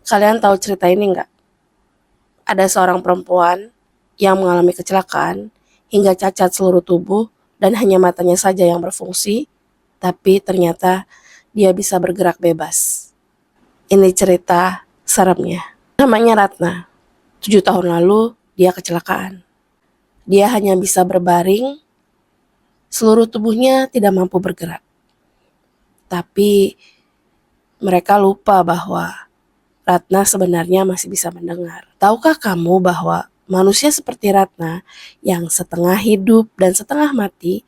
Kalian tahu cerita ini nggak? Ada seorang perempuan yang mengalami kecelakaan hingga cacat seluruh tubuh dan hanya matanya saja yang berfungsi, tapi ternyata dia bisa bergerak bebas. Ini cerita seremnya. Namanya Ratna. 7 tahun lalu dia kecelakaan. Dia hanya bisa berbaring, seluruh tubuhnya tidak mampu bergerak. Tapi mereka lupa bahwa Ratna sebenarnya masih bisa mendengar. Tahukah kamu bahwa manusia seperti Ratna yang setengah hidup dan setengah mati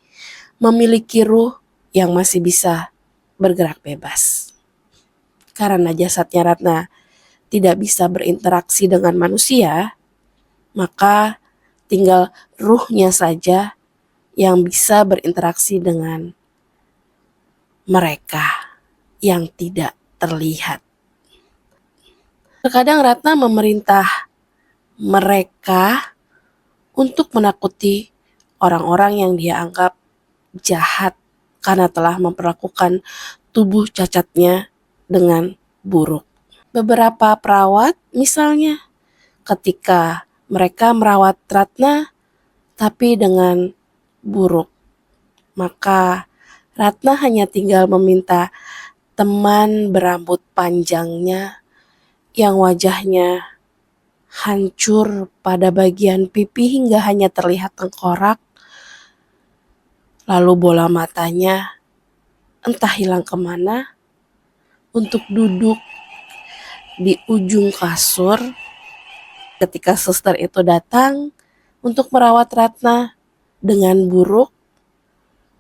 memiliki ruh yang masih bisa bergerak bebas? Karena jasadnya Ratna tidak bisa berinteraksi dengan manusia, maka tinggal ruhnya saja yang bisa berinteraksi dengan mereka yang tidak terlihat. Terkadang Ratna memerintah mereka untuk menakuti orang-orang yang dia anggap jahat karena telah memperlakukan tubuh cacatnya dengan buruk. Beberapa perawat misalnya, ketika mereka merawat Ratna tapi dengan buruk, maka Ratna hanya tinggal meminta teman berambut panjangnya yang wajahnya hancur pada bagian pipi hingga hanya terlihat tengkorak, lalu bola matanya entah hilang kemana, untuk duduk di ujung kasur ketika suster itu datang untuk merawat Ratna dengan buruk.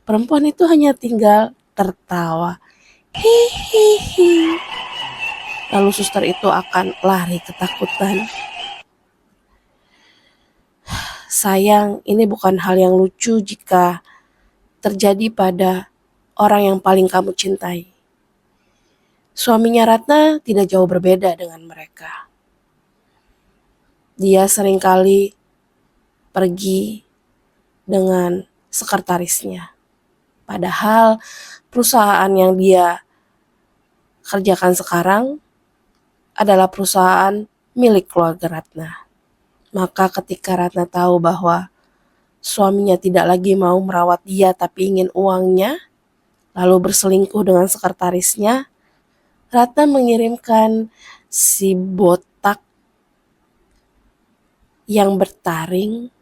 Perempuan itu hanya tinggal tertawa. Hihihi. Lalu suster itu akan lari ketakutan. Sayang, ini bukan hal yang lucu jika terjadi pada orang yang paling kamu cintai. Suaminya Ratna tidak jauh berbeda dengan mereka. Dia seringkali pergi dengan sekretarisnya. Padahal perusahaan yang dia kerjakan sekarang adalah perusahaan milik keluarga Ratna. Maka ketika Ratna tahu bahwa suaminya tidak lagi mau merawat dia tapi ingin uangnya, lalu berselingkuh dengan sekretarisnya, Ratna mengirimkan si botak yang bertaring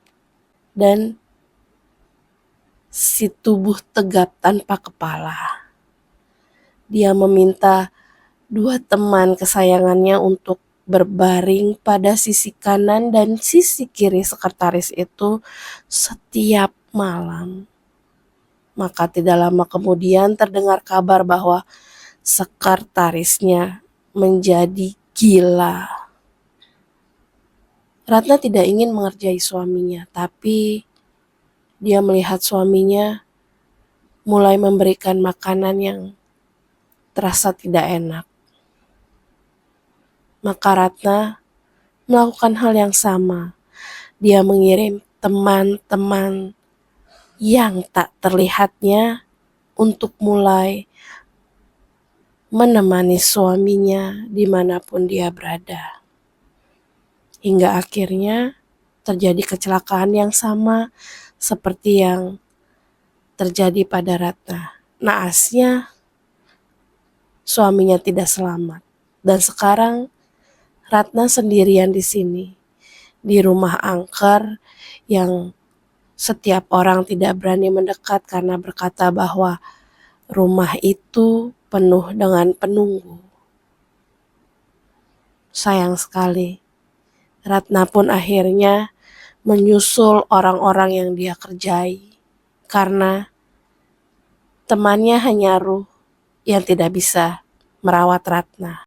dan si tubuh tegap tanpa kepala. Dia meminta 2 teman kesayangannya untuk berbaring pada sisi kanan dan sisi kiri sekretaris itu setiap malam. Maka tidak lama kemudian terdengar kabar bahwa sekretarisnya menjadi gila. Ratna tidak ingin mengerjai suaminya, tapi dia melihat suaminya mulai memberikan makanan yang terasa tidak enak. Maka Ratna melakukan hal yang sama. Dia mengirim teman-teman yang tak terlihatnya untuk mulai menemani suaminya dimanapun dia berada. Hingga akhirnya terjadi kecelakaan yang sama seperti yang terjadi pada Ratna. Naasnya suaminya tidak selamat. Dan sekarang Ratna sendirian di sini, di rumah angker yang setiap orang tidak berani mendekat karena berkata bahwa rumah itu penuh dengan penunggu. Sayang sekali, Ratna pun akhirnya menyusul orang-orang yang dia kerjai karena temannya hanya ruh yang tidak bisa merawat Ratna.